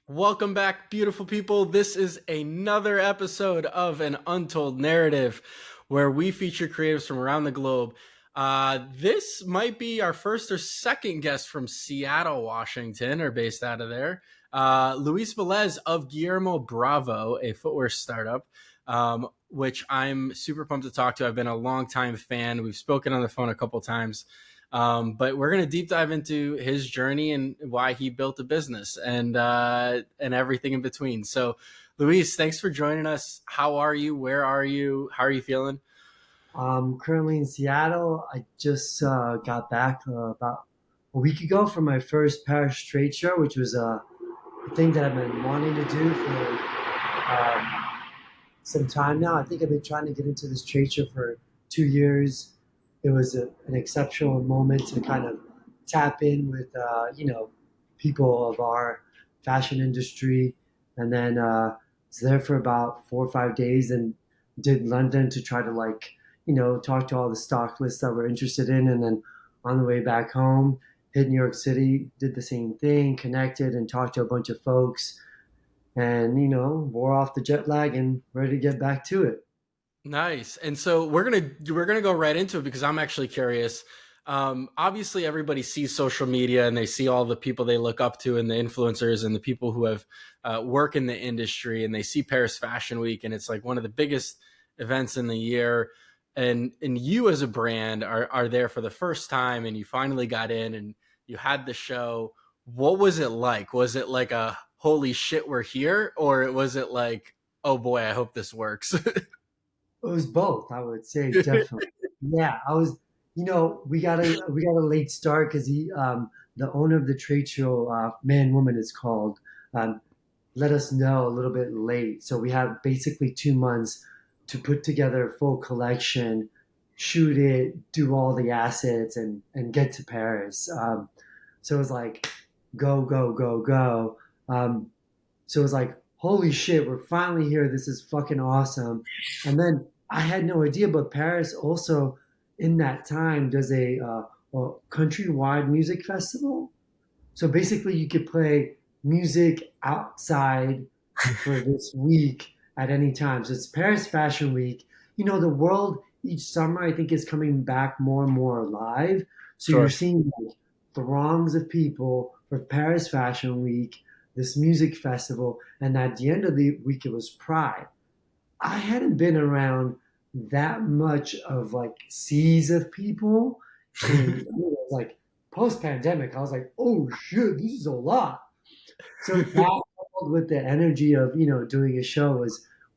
Welcome back, beautiful people. This is another episode of An Untold Narrative where we feature creatives from around the globe. This might be our first or second guest from Seattle, Washington, or based out of there. Luis Velez of Guillermo Bravo, a footwear startup, which I'm super pumped to talk to. I've been a longtime fan. We've spoken on the phone a couple times. But we're going to deep dive into his journey and why he built a business and everything in between. So, Luis, thanks for joining us. How are you? Where are you? How are you feeling? I'm currently in Seattle. I just got back about a week ago from my first Paris trade show, which was a thing that I've been wanting to do for some time now. I think I've been trying to get into this trade show for 2 years. It was an exceptional moment to kind of tap in with, people of our fashion industry. And then was there for about 4 or 5 days and did London to try to talk to all the stock lists that we're interested in. And then on the way back home, hit New York City, did the same thing, connected and talked to a bunch of folks and, wore off the jet lag and ready to get back to it. Nice. And so we're gonna go right into it because I'm actually curious. Obviously, everybody sees social media and they see all the people they look up to and the influencers and the people who have work in the industry, and they see Paris Fashion Week and it's like one of the biggest events in the year. And you as a brand are there for the first time, and you finally got in and you had the show. What was it like? Was it like a holy shit, we're here, or was it like, oh boy, I hope this works? It was both, I would say, definitely. Yeah, I was. We got a late start because the owner of the trade show, Man Woman is called, um, let us know a little bit late. So we have basically 2 months to put together a full collection, shoot it, do all the assets, and get to Paris. So it was like go, go, go, go. So it was like, holy shit, we're finally here. This is fucking awesome. And then I had no idea, but Paris also in that time does a countrywide music festival. So basically, you could play music outside for this week at any time. So it's Paris Fashion Week. The world each summer, I think, is coming back more and more alive. So you're Sure. seeing like throngs of people for Paris Fashion Week, this music festival, and at the end of the week, it was Pride. I hadn't been around that much of like seas of people in like post pandemic. I was like, oh shit, this is a lot. So that coupled with the energy of doing a show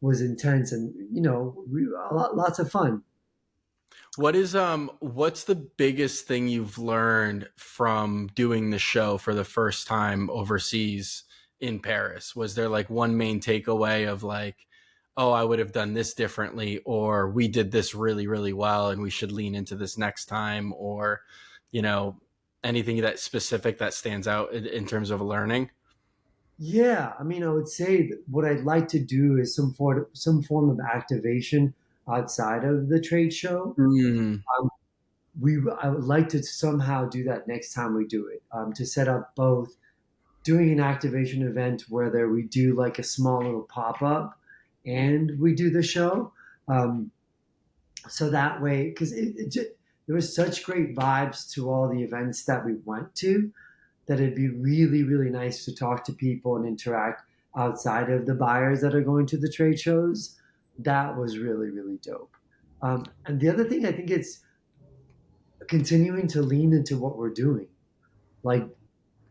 was intense and lots of fun. What's the biggest thing you've learned from doing the show for the first time overseas in Paris? Was there like one main takeaway of like, oh, I would have done this differently, or we did this really, really well and we should lean into this next time, or, you know, anything that specific that stands out in terms of learning? Yeah, I mean, I would say that what I'd like to do is some form of activation outside of the trade show. Mm, Um, I would like to somehow do that next time we do it. To set up both doing an activation event where there we do like a small little pop up, and we do the show. Um, so that way, because there was such great vibes to all the events that we went to that it'd be really, really nice to talk to people and interact outside of the buyers that are going to the trade shows. That was really, really dope. And the other thing, I think it's continuing to lean into what we're doing. Like,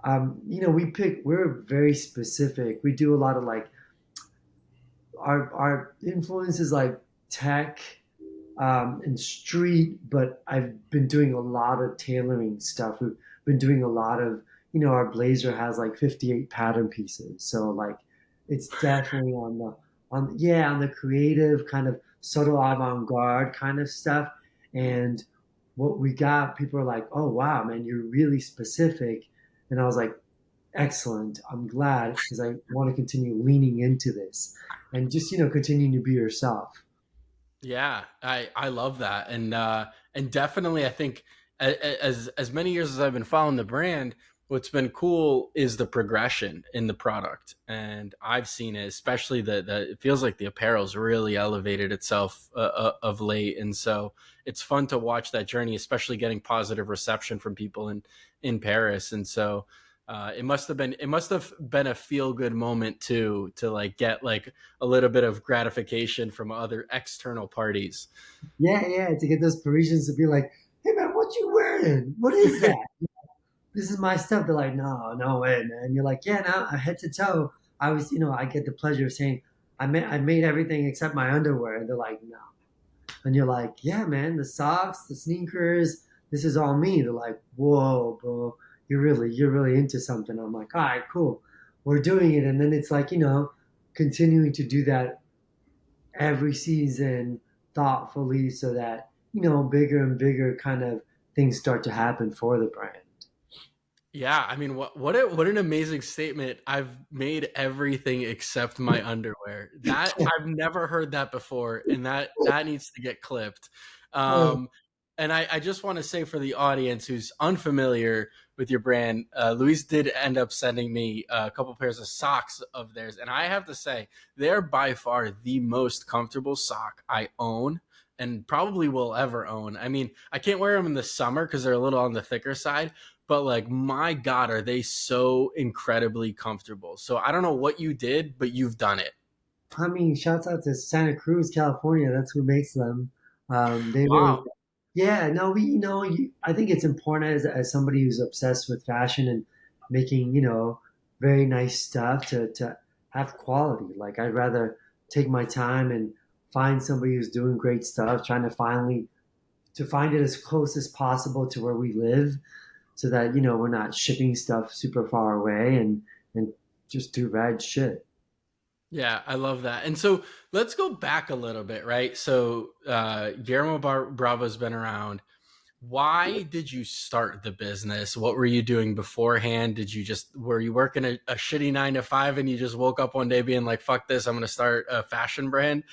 we're very specific. We do a lot of like, our influence is like tech and street, but I've been doing a lot of tailoring stuff. We've been doing a lot of, our blazer has like 58 pattern pieces. So like it's definitely on the creative kind of subtle avant-garde kind of stuff. And what we got, people are like, oh wow, man, you're really specific. And I was like, excellent. I'm glad because I want to continue leaning into this and just, continuing to be yourself. yeah, I love that, and definitely I think as many years as I've been following the brand, what's been cool is the progression in the product, and I've seen it, especially the it feels like the apparel's really elevated itself of late, and so it's fun to watch that journey, especially getting positive reception from people in Paris, and so. It must have been a feel good moment too, to like get like a little bit of gratification from other external parties. Yeah, yeah, to get those Parisians to be like, "Hey man, what you wearing? What is that? This is my stuff." They're like, "No, no way, man." You're like, "Yeah, no, head to toe." I was, I get the pleasure of saying, I made everything except my underwear." And they're like, "No." And you're like, "Yeah, man, the socks, the sneakers, this is all me." They're like, "Whoa, bro, you're really into something." I'm like, "All right, cool, we're doing it." And then it's like, continuing to do that every season thoughtfully, so that bigger and bigger kind of things start to happen for the brand. Yeah, I mean, what an amazing statement. I've made everything except my underwear. That I've never heard that before, and that needs to get clipped. Uh, Um, and I just want to say for the audience who's unfamiliar with your brand, Luis did end up sending me a couple pairs of socks of theirs, and I have to say they're by far the most comfortable sock I own. And probably will ever own. I mean, I can't wear them in the summer because they're a little on the thicker side, but like my god, are they so incredibly comfortable. So I don't know what you did, but you've done it. I mean, shouts out to Santa Cruz, California. That's who makes them. They really, Wow. yeah. No, I think it's important as somebody who's obsessed with fashion and making, very nice stuff to have quality. Like I'd rather take my time and find somebody who's doing great stuff, trying to find it as close as possible to where we live, so that we're not shipping stuff super far away and just do rad shit. Yeah, I love that. And so let's go back a little bit, right? So Guillermo Bravo's been around. Why did you start the business? What were you doing beforehand? Were you working a shitty 9 to 5 and you just woke up one day being like, fuck this, I'm going to start a fashion brand?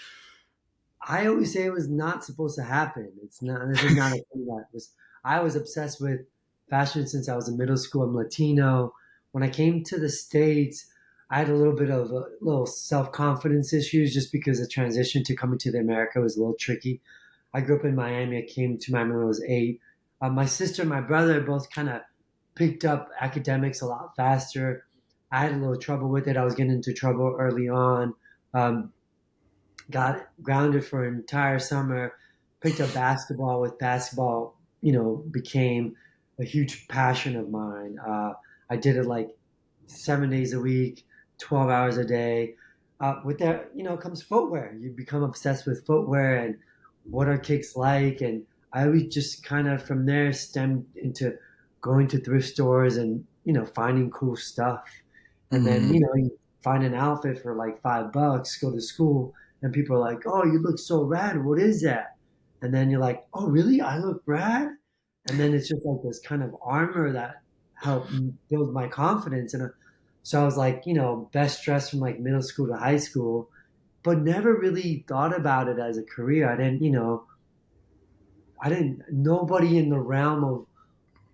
I always say it was not supposed to happen. It's not. This is not a thing that was. I was obsessed with fashion since I was in middle school. I'm Latino. When I came to the States, I had a little bit of a little self confidence issues, just because the transition to coming to the America was a little tricky. I grew up in Miami. I came to Miami when I was 8. My sister and my brother both kind of picked up academics a lot faster. I had a little trouble with it. I was getting into trouble early on. Um, got grounded for an entire summer, picked up basketball. With basketball, became a huge passion of mine. I did it like 7 days a week, 12 hours a day. With that, comes footwear. You become obsessed with footwear and what are kicks like. And I always just kind of from there stemmed into going to thrift stores and, finding cool stuff. And then, Mm. you find an outfit for like $5, go to school, and people are like, "Oh, you look so rad. What is that?" And then you're like, "Oh, really? I look rad?" And then it's just like this kind of armor that helped build my confidence. And so I was like, best dressed from like middle school to high school, but never really thought about it as a career. Nobody in the realm of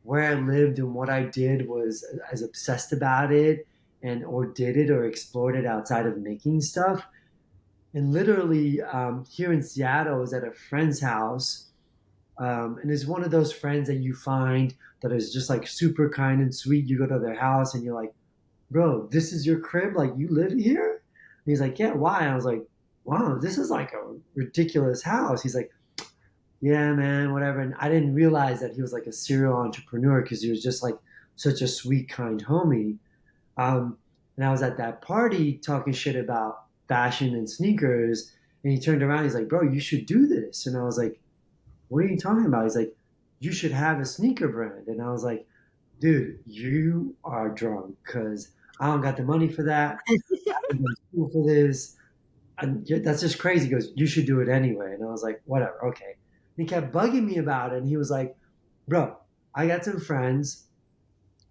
where I lived and what I did was as obsessed about it and or did it or explored it outside of making stuff. And literally, here in Seattle, I was at a friend's house, and it's one of those friends that you find that is just like super kind and sweet. You go to their house and you're like, "Bro, this is your crib? Like you live here?" And he's like, "Yeah, why?" And I was like, "Wow, this is like a ridiculous house." He's like, "Yeah, man, whatever." And I didn't realize that he was like a serial entrepreneur, because he was just like such a sweet, kind homie. And I was at that party talking shit about fashion and sneakers, and he turned around. He's like, "Bro, you should do this." And I was like, "What are you talking about?" He's like, "You should have a sneaker brand." And I was like, "Dude, you are drunk, because I don't got the money for that. I didn't go to school for this. And that's just crazy." He goes, "You should do it anyway." And I was like, "Whatever, okay." And he kept bugging me about it. And he was like, "Bro, I got some friends.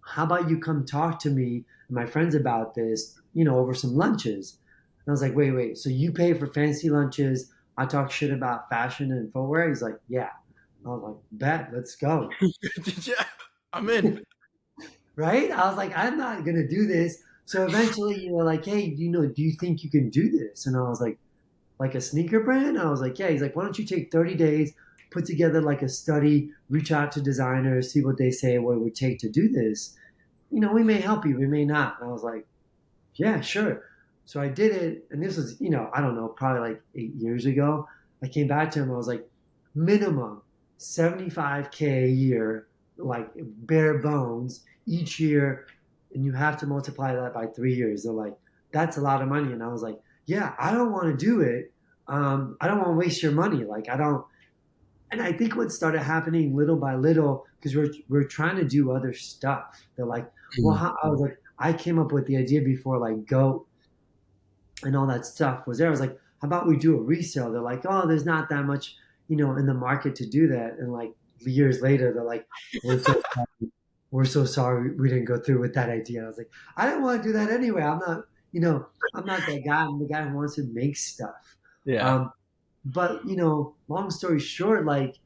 How about you come talk to me and my friends about this, over some lunches?" And I was like, "Wait. So you pay for fancy lunches? I talk shit about fashion and footwear?" He's like, "Yeah." I was like, "Bet, let's go." Yeah, I'm in. right? I was like, I'm not gonna do this. So eventually, like, hey, do you think you can do this? And I was like a sneaker brand? I was like, yeah. He's like, why don't you take 30 days, put together like a study, reach out to designers, see what they say, what it would take to do this. We may help you, we may not. And I was like, yeah, sure. So I did it, and this was, I don't know, probably like 8 years ago. I came back to him. I was like, minimum 75K a year, like bare bones each year, and you have to multiply that by 3 years. They're like, that's a lot of money, and I was like, yeah, I don't want to do it. I don't want to waste your money. Like I don't. And I think what started happening little by little, because we're trying to do other stuff. They're like, well, Mhm. I was like, I came up with the idea before like goat and all that stuff was there. I was like, how about we do a resale? They're like, oh, there's not that much, in the market to do that. And like years later, they're like, we're so sorry. We're so sorry we didn't go through with that idea. I was like, I didn't want to do that anyway. I'm not that guy. I'm the guy who wants to make stuff. Yeah. Um, but long story short, like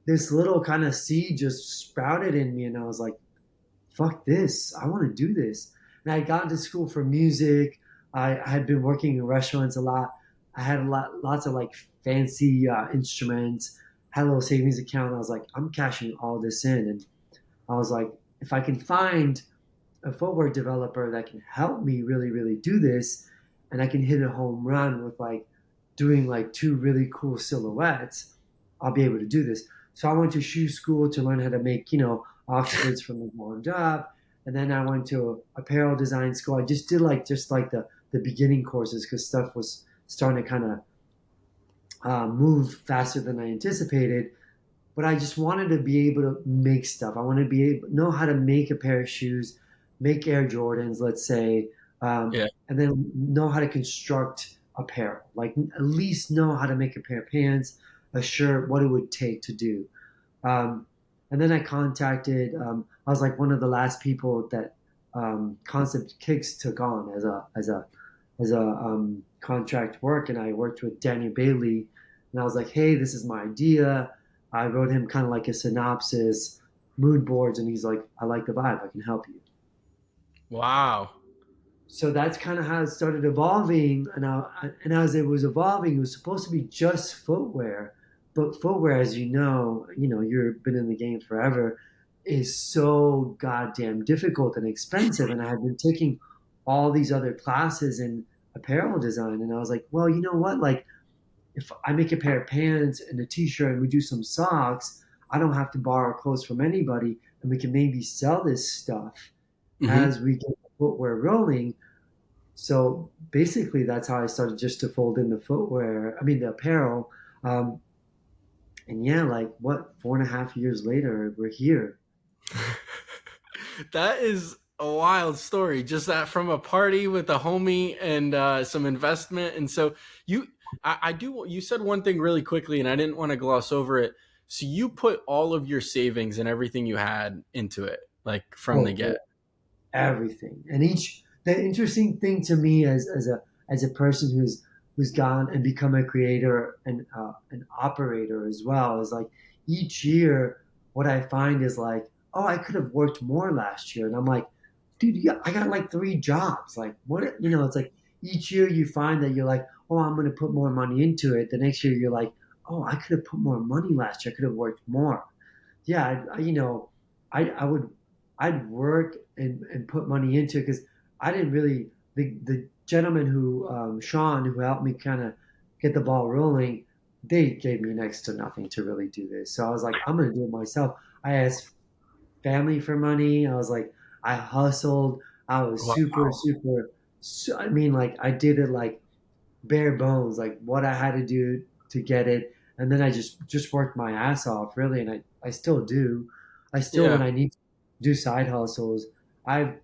this little kind of seed just sprouted in me, and I was like, fuck this. I want to do this. And I got into school for music. I had been working in restaurants a lot. I had lots of like fancy instruments, had a little savings account. I was like, I'm cashing all this in. And I was like, if I can find a footwear developer that can help me really, really do this, and I can hit a home run with like doing like two really cool silhouettes, I'll be able to do this. So I went to shoe school to learn how to make, Oxfords from the ground up. And then I went to apparel design school. I just did like the beginning courses because stuff was starting to kind of move faster than I anticipated. But I just wanted to be able to make stuff. I wanted to be able know how to make a pair of shoes, make Air Jordans, let's say, Yeah. and then know how to construct apparel. Like at least know how to make a pair of pants, a shirt, what it would take to do. Um, and then I contacted. I was like one of the last people that Concept Kicks took on as a contract work, and I worked with Daniel Bailey, and I was like, hey, this is my idea. I wrote him kind of like a synopsis, mood boards, and he's like, I like the vibe. I can help you. Wow. So that's kind of how it started evolving. And as it was evolving, it was supposed to be just footwear, but footwear, as you've been in the game forever, is so goddamn difficult and expensive. And I had been taking all these other classes in apparel design, and I was like, well, you know what? Like, if I make a pair of pants and a t-shirt and we do some socks, I don't have to borrow clothes from anybody, and we can maybe sell this stuff Hmm. as we get the footwear rolling. So basically, that's how I started just to fold in the footwear. I mean, the apparel. Um, and yeah, like what, 4.5 years later, we're here. That is a wild story. Just that from a party with a homie and some investment. And so you, I do. You said one thing really quickly, and I didn't want to gloss over it. So you put all of your savings and everything you had into it, like from the Oh, get. everything. And the interesting thing to me as a person who's gone and become a creator and an operator as well is like each year what I find is like, oh, I could have worked more last year, and I'm like, dude, yeah, I got like 3 jobs. Like what, it's like each year you find that you're like, oh, I'm going to put more money into it. The next year you're like, oh, I could have put more money last year. I could have worked more. Yeah, I would I'd work and put money into it because I didn't really the gentleman who Sean who helped me kind of get the ball rolling. They gave me next to nothing to really do this, so I was like, I'm gonna do it myself. I asked family for money. I was like, I hustled. I was Wow. super super. I mean, like I did it like bare bones, like what I had to do to get it. And then I just worked my ass off, really, and I still do. I still, when Yeah. I need to do side hustles, I've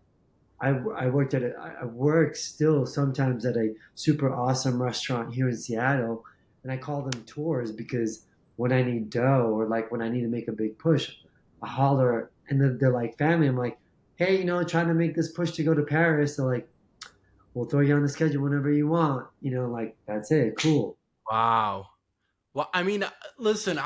I worked I work still sometimes at a super awesome restaurant here in Seattle, and I call them tours because when I need dough or like when I need to make a big push, I holler, and they're like family. I'm like, hey, trying to make this push to go to Paris. They're like, we'll throw you on the schedule whenever you want. Like that's it. Cool. Wow. Well, I mean, listen,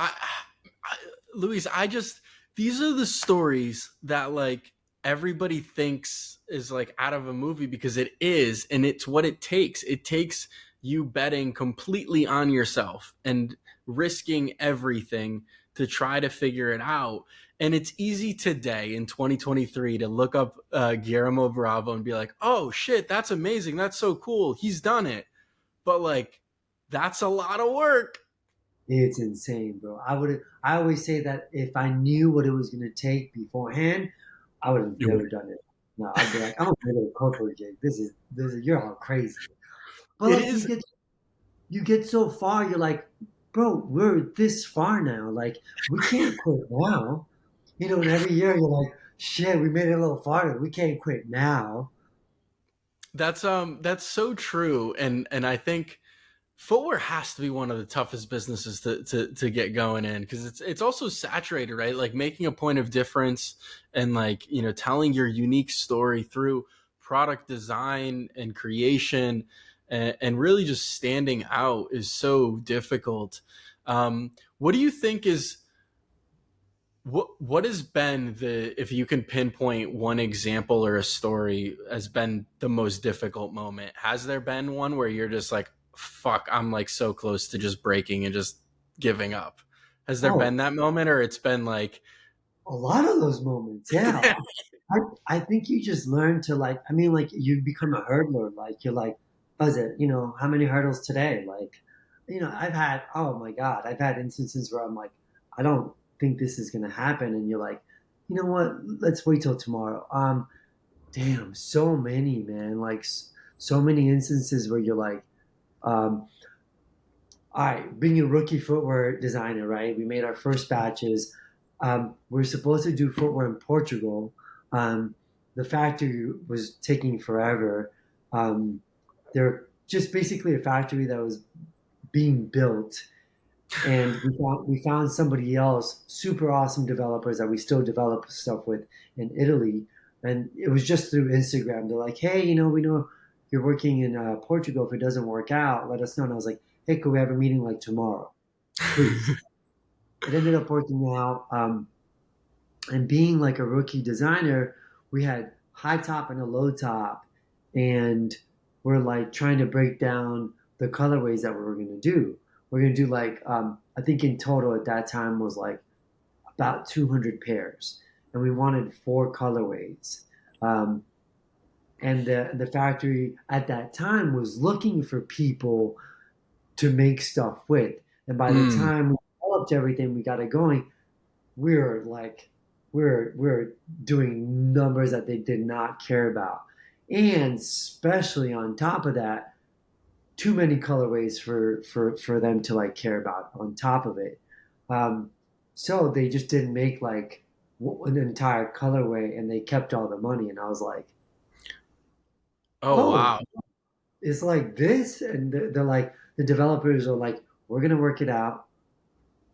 Luis, I just these are the stories that like everybody thinks is like out of a movie, because it is, and it's what it takes. It takes you betting completely on yourself and risking everything to try to figure it out. And it's easy today in 2023 to look up Guillermo Bravo and be like, oh shit, that's amazing, that's so cool, he's done it. But like, that's a lot of work. It's insane, bro. I always say that if I knew what it was going to take beforehand, I would have never done it. No, I'd be like, I'm going to go to a corporate gig. You're all crazy. But It like, is. you get so far, you're like, bro, we're this far now. Like, we can't quit now. And every year you're like, shit, we made it a little farther. We can't quit now. That's so true. And I think footwear has to be one of the toughest businesses to get going in, because it's also saturated, right? Like making a point of difference and like, telling your unique story through product design and creation, and really just standing out is so difficult. What do you think is what has been the, if you can pinpoint one example or a story, has been the most difficult moment? Has there been one where you're just like, fuck, I'm like so close to just breaking and just giving up? Has there been Oh, that moment, or it's been like a lot of those moments. Yeah. I think you just learn to like, I mean, like you become a hurdler. Like you're like, was it, how many hurdles today? Like, oh my God, I've had instances where I'm like, I don't think this is going to happen. And you're like, you know what? Let's wait till tomorrow. Damn, so many, man. Like so many instances where you're like, um, all right, being a rookie footwear designer, right? We made our first batches. We're supposed to do footwear in Portugal. The factory was taking forever. They're just basically a factory that was being built, and we found somebody else, super awesome developers that we still develop stuff with in Italy, and it was just through Instagram. They're like, hey, we know you're working in Portugal. If it doesn't work out, let us know. And I was like, hey, could we have a meeting like tomorrow, please? It ended up working out. And being like a rookie designer, we had high top and a low top, and we're like trying to break down the colorways that we were going to do. We're going to do like I think in total at that time was like about 200 pairs, and we wanted four colorways. Um, and the factory at that time was looking for people to make stuff with. And by the mm, time we developed everything, we got it going, we were like, we are doing numbers that they did not care about. And especially on top of that, too many colorways for them to like care about on top of it. Um, so they just didn't make like an entire colorway, and they kept all the money. And I was like, oh oh, wow. it's like this. And they're like, the developers are like, we're going to work it out.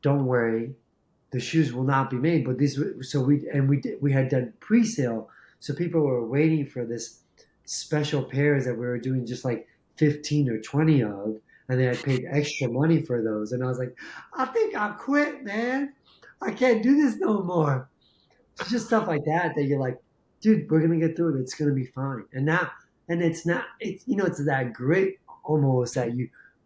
Don't worry, the shoes will not be made. But these, so we had done pre-sale, so people were waiting for this special pairs that we were doing just like 15 or 20 of, and they had paid extra money for those. And I was like, I think I quit, man. I can't do this no more. It's just stuff like that you're like, dude, we're gonna get through it. It's gonna be fine. And it's not. It's that grit almost that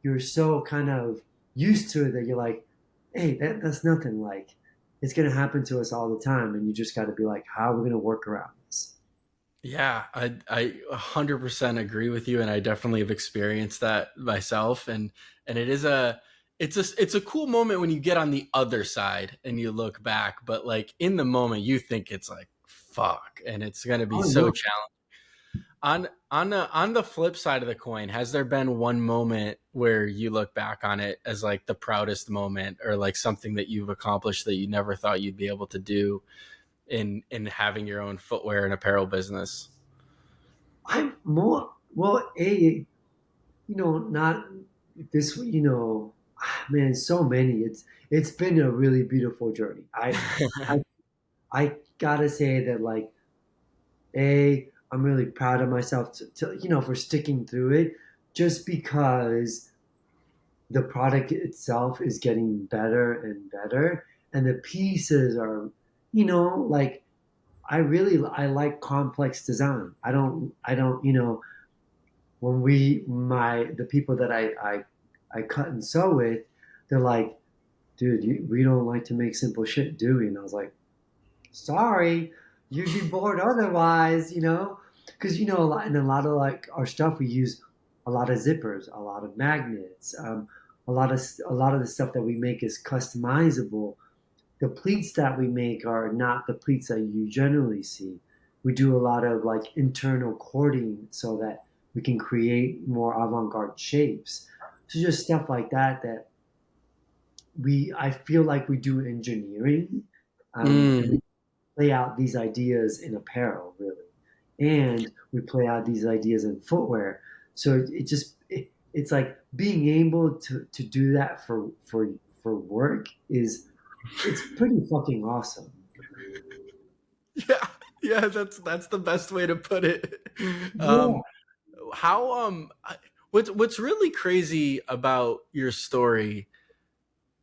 you're so kind of used to it that you're like, hey, that's nothing. Like it's gonna happen to us all the time, and you just got to be like, how are we gonna work around this? Yeah, I 100% agree with you, and I definitely have experienced that myself. And it's a cool moment when you get on the other side and you look back, but like in the moment you think it's like fuck, and it's going to be Oh so no, challenging. On the flip side of the coin, has there been one moment where you look back on it as like the proudest moment, or like something that you've accomplished that you never thought you'd be able to do in having your own footwear and apparel business? I'm more well. Not this. Man, so many. It's been a really beautiful journey. I I gotta say that like I'm really proud of myself for sticking through it, just because the product itself is getting better and better, and the pieces are, like I like complex design. I don't, when the people that I cut and sew with, they're like, dude, we don't like to make simple shit, do we? And I was like, sorry, you'd be bored otherwise, because a lot of like our stuff, we use a lot of zippers, a lot of magnets, a lot of the stuff that we make is customizable. The pleats that we make are not the pleats that you generally see. We do a lot of like internal cording so that we can create more avant-garde shapes. So just stuff like that I feel like we do engineering, and Mm. we play out these ideas in apparel, really, and we play out these ideas in footwear. So it's like being able to do that for work it's pretty fucking awesome. Yeah, yeah, that's the best way to put it. Yeah, Um, how what's really crazy about your story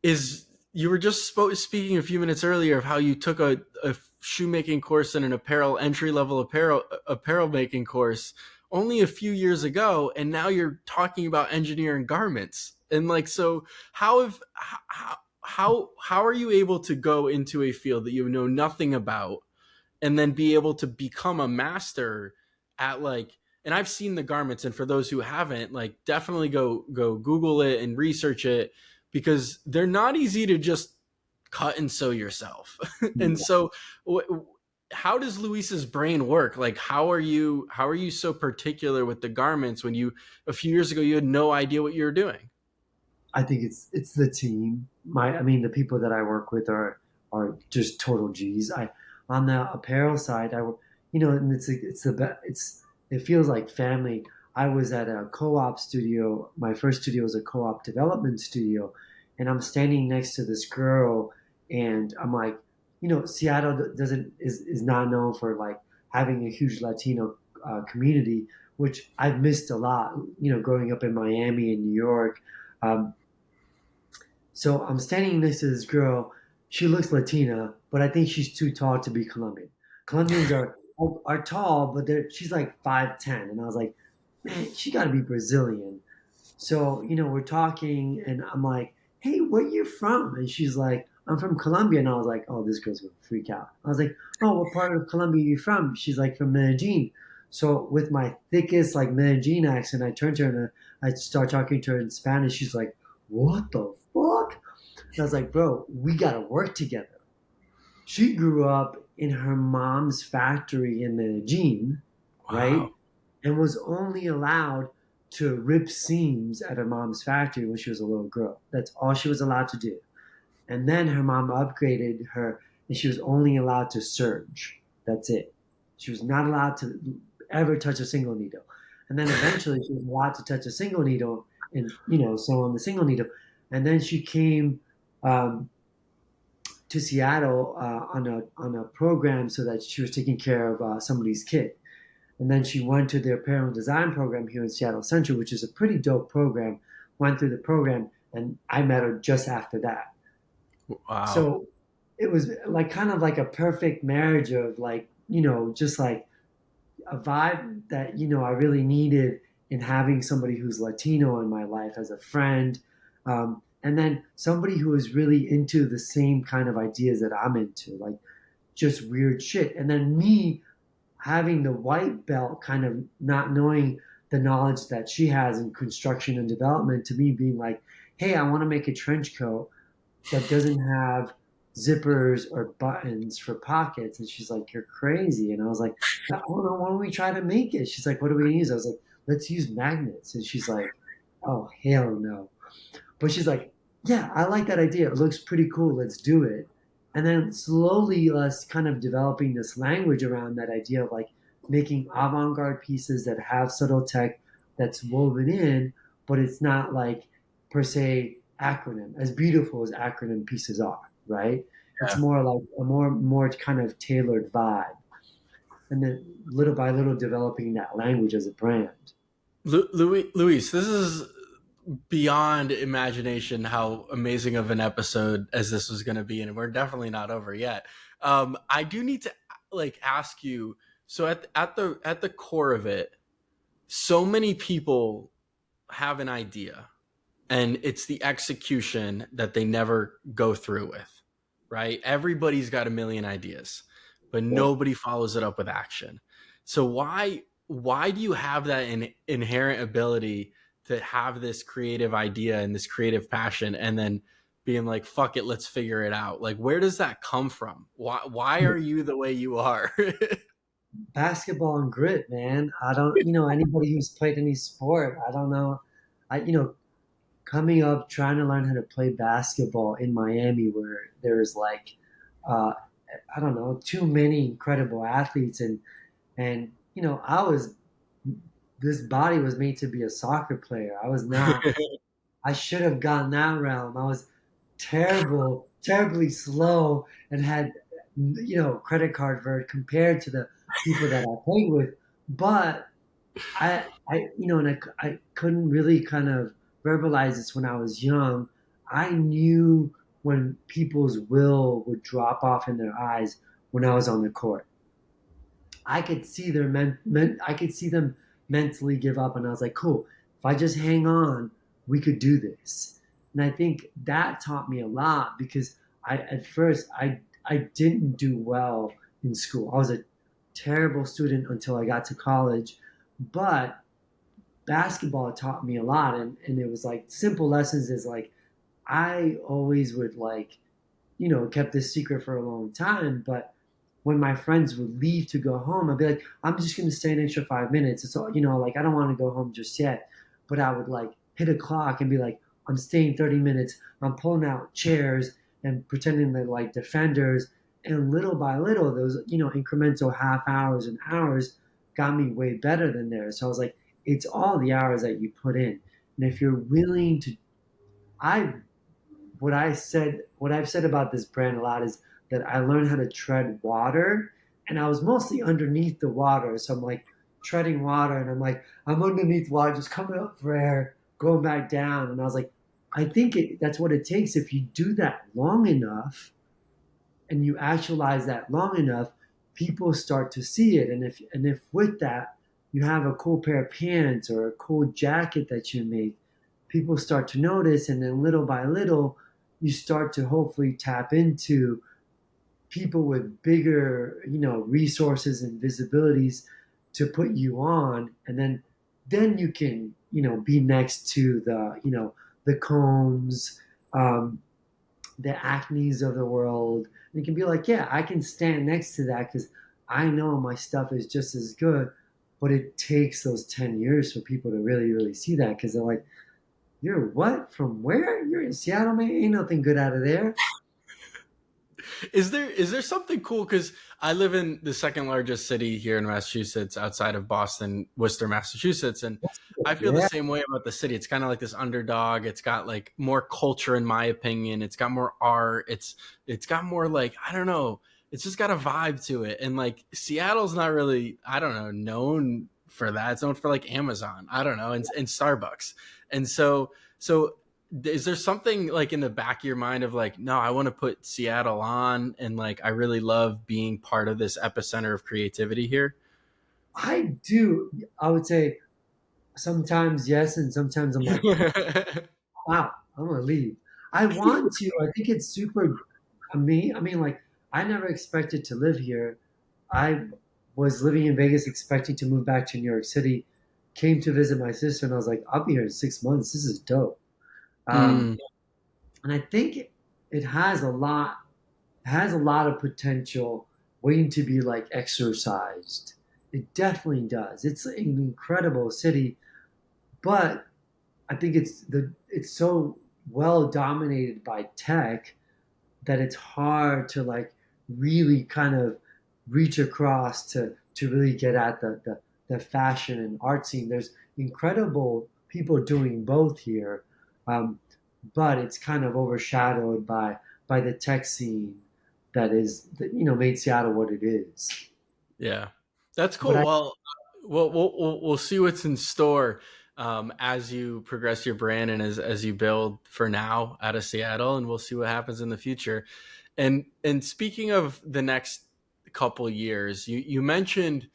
is you were just speaking a few minutes earlier of how you took a shoemaking course and an apparel entry level apparel making course only a few years ago, and now you're talking about engineering garments. And like, so how are you able to go into a field that you know nothing about and then be able to become a master at like, and I've seen the garments, and for those who haven't, like, definitely go Google it and research it, because they're not easy to just cut and sew yourself. And so how does Luis's brain work? Like, how are you so particular with the garments when you a few years ago you had no idea what you were doing? I think it's the team. I mean, the people that I work with are just total G's. I On the apparel side, and it feels like family. I was at a co-op studio. My first studio was a co-op development studio, and I'm standing next to this girl, and I'm like, Seattle doesn't is not known for like having a huge Latino community, which I've missed a lot. Growing up in Miami and New York. Um, so I'm standing next to this girl. She looks Latina, but I think she's too tall to be Colombian. Colombians are tall, but she's like 5'10", and I was like, man, she got to be Brazilian. So we're talking, and I'm like, hey, where you from? And she's like, I'm from Colombia, and I was like, oh, this girl's gonna freak out. I was like, oh, what part of Colombia are you from? She's like, from Medellin. So with my thickest like Medellin accent, I turned to her and I start talking to her in Spanish. She's like, what the fuck? And I was like, bro, we gotta work together. She grew up in her mom's factory in Medellin, Wow. right? And was only allowed to rip seams at her mom's factory when she was a little girl. That's all she was allowed to do. And then her mom upgraded her, and she was only allowed to serge. That's it. She was not allowed to ever touch a single needle. And then eventually she was allowed to touch a single needle and, sew on the single needle. And then she came um, to Seattle on a program so that she was taking care of somebody's kid. And then she went to the apparel design program here in Seattle Central, which is a pretty dope program. Went through the program, and I met her just after that. Wow. So it was like kind of like a perfect marriage of like, just like a vibe that, I really needed in having somebody who's Latino in my life as a friend. And then somebody who is really into the same kind of ideas that I'm into, like just weird shit. And then me having the white belt, kind of not knowing the knowledge that she has in construction and development, to me being like, hey, I want to make a trench coat that doesn't have zippers or buttons for pockets. And she's like, you're crazy. And I was like, oh no, why don't we try to make it? She's like, what are we gonna use? I was like, let's use magnets. And she's like, oh hell no. But she's like, yeah, I like that idea. It looks pretty cool. Let's do it. And then slowly us kind of developing this language around that idea of like making avant-garde pieces that have subtle tech that's woven in, but it's not like per se acronym, as beautiful as acronym pieces are, right? It's Yeah. more like a more kind of tailored vibe. And then little by little developing that language as a brand. Luis, this is beyond imagination how amazing of an episode as this was going to be, and we're definitely not over yet. I do need to like ask you, so at the core of it, so many people have an idea and it's the execution that they never go through with, right? Everybody's got a million ideas, but Yep. nobody follows it up with action. So why do you have that inherent ability to have this creative idea and this creative passion and then being like, fuck it, let's figure it out? Like, where does that come from? Why are you the way you are? Basketball and grit, man. I don't, anybody who's played any sport, I don't know. Coming up, trying to learn how to play basketball in Miami, where there's like, uh, I don't know, too many incredible athletes, and I was, this body was made to be a soccer player. I was not. I should have gone that realm. I was terrible, terribly slow, and had credit card vert compared to the people that I played with. But and I couldn't really kind of verbalize this when I was young. I knew when people's will would drop off in their eyes when I was on the court. I could see I could see them mentally give up, and I was like, cool. If I just hang on, we could do this. And I think that taught me a lot because at first I didn't do well in school. I was a terrible student until I got to college, but basketball taught me a lot, and it was like simple lessons is like I always would like, kept this secret for a long time, but when my friends would leave to go home, I'd be like, I'm just going to stay an extra 5 minutes. It's all, like, I don't want to go home just yet. But I would like hit a clock and be like, I'm staying 30 minutes. I'm pulling out chairs and pretending they're like defenders. And little by little, those, incremental half hours and hours got me way better than theirs. So I was like, it's all the hours that you put in. And if you're willing to, I what I've said about this brand a lot is that I learned how to tread water, and I was mostly underneath the water. So I'm like treading water, and I'm underneath water, just coming up for air, going back down. And I was like, I think that's what it takes. If you do that long enough, and you actualize that long enough, people start to see it. And if with that you have a cool pair of pants or a cool jacket that you make, people start to notice, and then little by little, you start to hopefully tap into people with bigger, resources and visibilities to put you on, and then you can, be next to the Combs, the Acnes of the world. And you can be like, yeah, I can stand next to that because I know my stuff is just as good. But it takes those 10 years for people to really, really see that because they're like, you're what? From where? You're in Seattle, man. Ain't nothing good out of there. Is there something cool? Because I live in the second largest city here in Massachusetts, outside of Boston, Worcester, Massachusetts, and I feel the Yeah. same way about the city. It's kind of like this underdog. It's got like more culture, in my opinion. It's got more art. It's got more like, I don't know. It's just got a vibe to it, and like Seattle's not really, I don't know, known for that. It's known for like Amazon. I don't know, and Starbucks, and so is there something like in the back of your mind of like, no, I want to put Seattle on, and like I really love being part of this epicenter of creativity here? I do. I would say sometimes yes, and sometimes I'm like, wow, I'm gonna leave. I want to. I think it's super. I mean, like I never expected to live here. I was living in Vegas, expecting to move back to New York City. Came to visit my sister, and I was like, I'll be here in 6 months. This is dope. Um, Mm, and I think it has a lot of potential waiting to be like exercised. It definitely does. It's an incredible city, but I think it's so well dominated by tech that it's hard to like really kind of reach across to really get at the fashion and art scene. There's incredible people doing both here, um, but it's kind of overshadowed by the tech scene that made Seattle what it is. yeah, that's But cool. Well, we'll see what's in store as you progress your brand and as you build for now out of Seattle, and we'll see what happens in the future. And speaking of the next couple years. You mentioned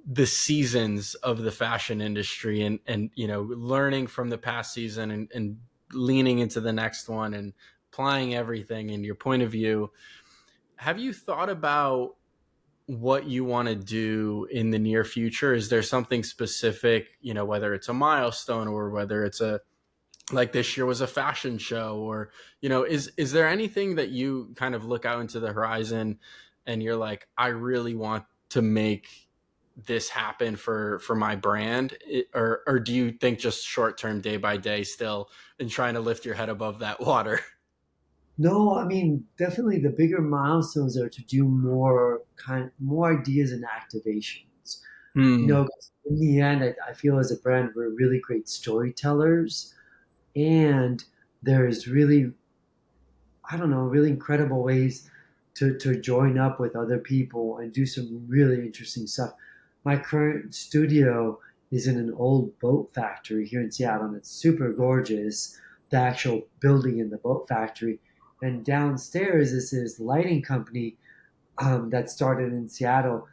the seasons of the fashion industry, and learning from the past season, and leaning into the next one, and applying everything in your point of view. Have you thought about what you want to do in the near future? Is there something specific, whether it's a milestone, or whether it's a, like this year was a fashion show, or is there anything that you kind of look out into the horizon and you're like, I really want to make this happen for my brand? Or do you think just short term, day by day still, and trying to lift your head above that water? No, I mean, definitely the bigger milestones are to do more ideas and activations. Hmm. 'Cause in the end, I feel as a brand, we're really great storytellers, and there's really, I don't know, really incredible ways to join up with other people and do some really interesting stuff. My current studio is in an old boat factory here in Seattle, and it's super gorgeous, the actual building in the boat factory. And downstairs is this lighting company that started in Seattle,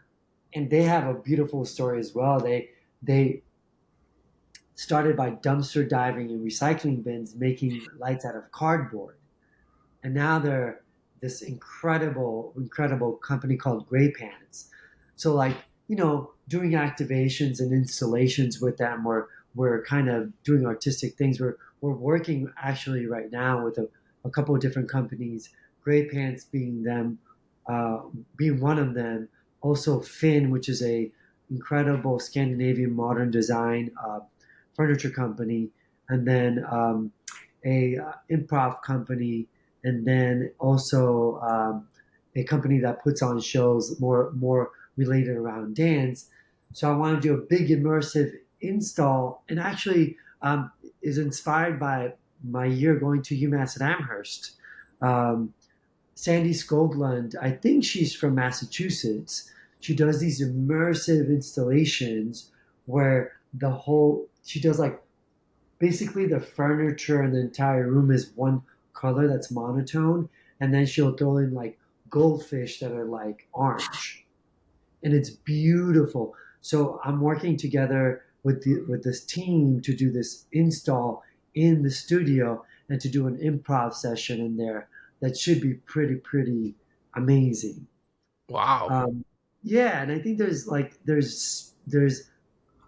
and they have a beautiful story as well. They started by dumpster diving in recycling bins, making lights out of cardboard, and now they're this incredible company called Gray Pants. So like, doing activations and installations with them, we're kind of doing artistic things. We're working actually right now with a couple of different companies, Gray Pants uh, being one of them. Also Finn, which is a incredible Scandinavian modern design furniture company, and then a improv company, and then also a company that puts on shows more related around dance. So I want to do a big immersive install, and actually is inspired by my year going to UMass at Amherst. Um, Sandy Skoglund, I think she's from Massachusetts. She does these immersive installations where she does like basically the furniture in the entire room is one color that's monotone, and then she'll throw in like goldfish that are like orange, and it's beautiful. So I'm working together with this team to do this install in the studio and to do an improv session in there that should be pretty amazing. Wow. um, yeah, and I think there's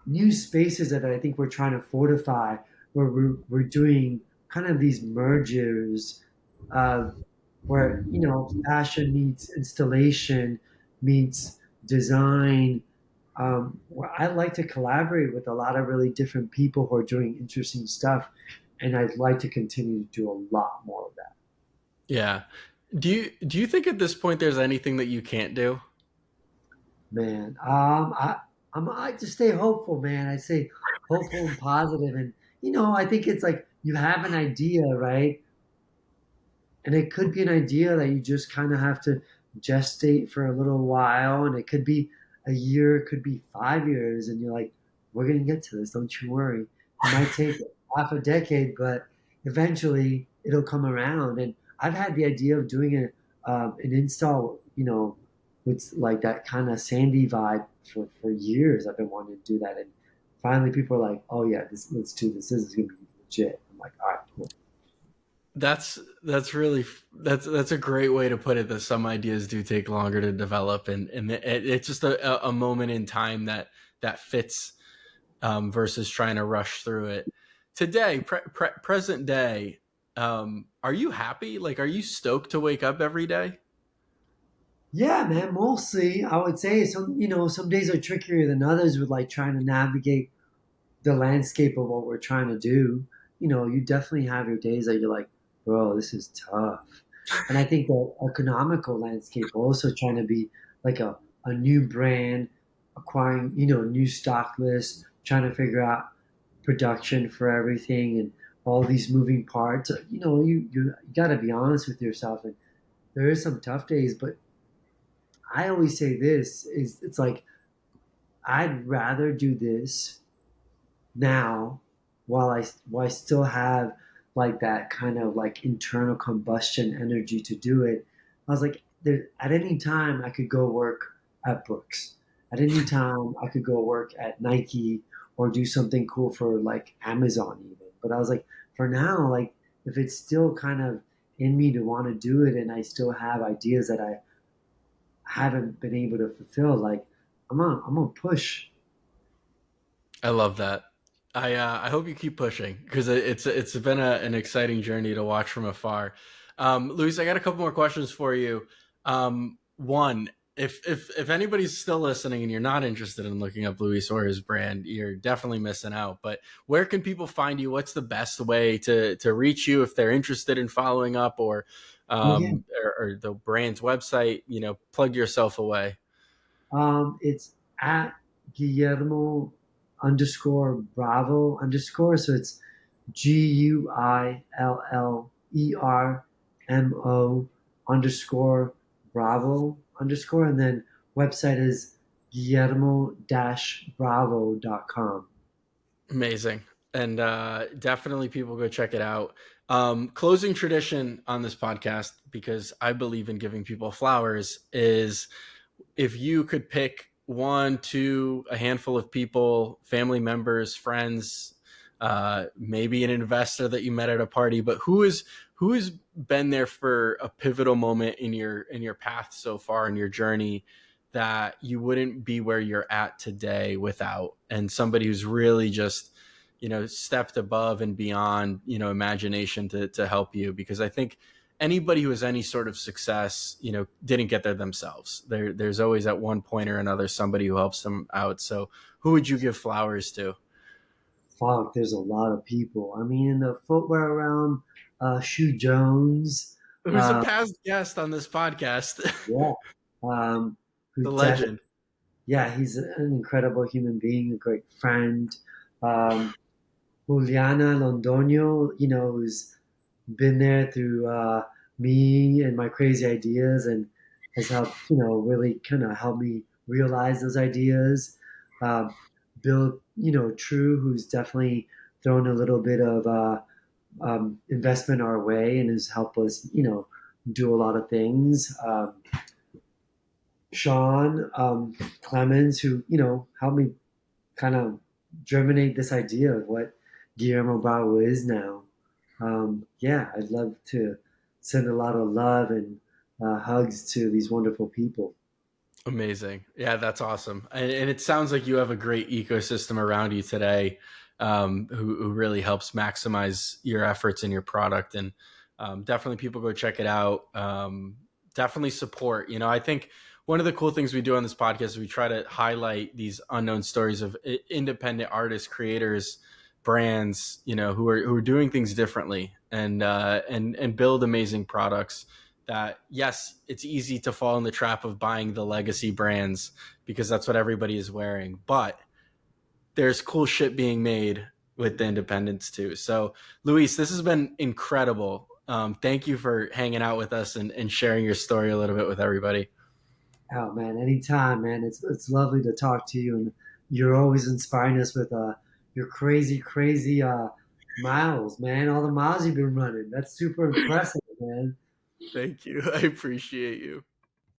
new spaces that I think we're trying to fortify, where we're doing kind of these mergers of where, fashion meets installation meets design, where I like to collaborate with a lot of really different people who are doing interesting stuff, and I'd like to continue to do a lot more of that. Yeah. Do you think at this point there's anything that you can't do? Man, I just stay hopeful, man. I say hopeful and positive, and I think it's like you have an idea, right? And it could be an idea that you just kind of have to gestate for a little while, and it could be a year, it could be 5 years, and you're like, we're gonna get to this, don't you worry. It might take half a decade, but eventually it'll come around. And I've had the idea of doing an install, with like that kind of sandy vibe for years. I've been wanting to do that, and finally people are like, oh yeah, let's do this. This is gonna be legit. I'm like, all right, cool. That's really, that's a great way to put it. That some ideas do take longer to develop, and it's just a moment in time that fits, versus trying to rush through it. Today, present day, are you happy? Like, are you stoked to wake up every day? Yeah, man, mostly I would say some days are trickier than others with like trying to navigate the landscape of what we're trying to do. You definitely have your days that you're like, bro, this is tough. And I think the economical landscape also trying to be like a new brand, acquiring, new stock lists, trying to figure out production for everything and all these moving parts. You got to be honest with yourself, and there is some tough days, but I always say this is it's like I'd rather do this now while I still have like that kind of like internal combustion energy to do it. I was like, there at any time I could go work at Brooks. At any time I could go work at Nike or do something cool for like Amazon even. But I was like, for now, like if it's still kind of in me to want to do it and I still have ideas that I haven't been able to fulfill, like I'm gonna push. I love that. I hope you keep pushing because it's been an exciting journey to watch from afar. Luis, I got a couple more questions for you. One, if anybody's still listening and you're not interested in looking up Luis or his brand, you're definitely missing out. But where can people find you? What's the best way to reach you if they're interested in following up Oh yeah. or the brand's website? Plug yourself away. It's at Guillermo underscore Bravo underscore. So it's GUILLERMO underscore Bravo underscore. And then website is guillermo-bravo.com. Amazing. And definitely people go check it out. Closing tradition on this podcast, because I believe in giving people flowers, is if you could pick one, two, a handful of people, family members, friends, maybe an investor that you met at a party, but who has been there for a pivotal moment in your path so far in your journey that you wouldn't be where you're at today without, and somebody who's really just stepped above and beyond imagination to help you, because I think anybody who has any sort of success didn't get there themselves. There's always at one point or another somebody who helps them out. So who would you give flowers to? Fuck, there's a lot of people. I mean, in the footwear realm, Shoe Jones, Who's a uh, past guest on this podcast? yeah, um, who The definitely, legend. yeah, he's an incredible human being, a great friend. Um, Juliana Londoño, who's been there through me and my crazy ideas and has helped, really kind of help me realize those ideas. Um, Bill, True, who's definitely thrown a little bit of investment our way and has helped us, do a lot of things. Sean Clemens, who, helped me kind of germinate this idea of what Guillermo Bravo is now. Yeah, I'd love to send a lot of love and hugs to these wonderful people. Amazing. Yeah, that's awesome. And it sounds like you have a great ecosystem around you today, who really helps maximize your efforts and your product. And definitely people go check it out. Definitely support. I think one of the cool things we do on this podcast is we try to highlight these unknown stories of independent artists, creators, brands, who are doing things differently and build amazing products that, yes, it's easy to fall in the trap of buying the legacy brands because that's what everybody is wearing. But there's cool shit being made with the independents too. So, Luis, this has been incredible. Thank you for hanging out with us and sharing your story a little bit with everybody. Oh man, anytime, man. It's lovely to talk to you, and you're always inspiring us with your crazy, crazy miles, man. All the miles you've been running. That's super impressive, man. Thank you. I appreciate you.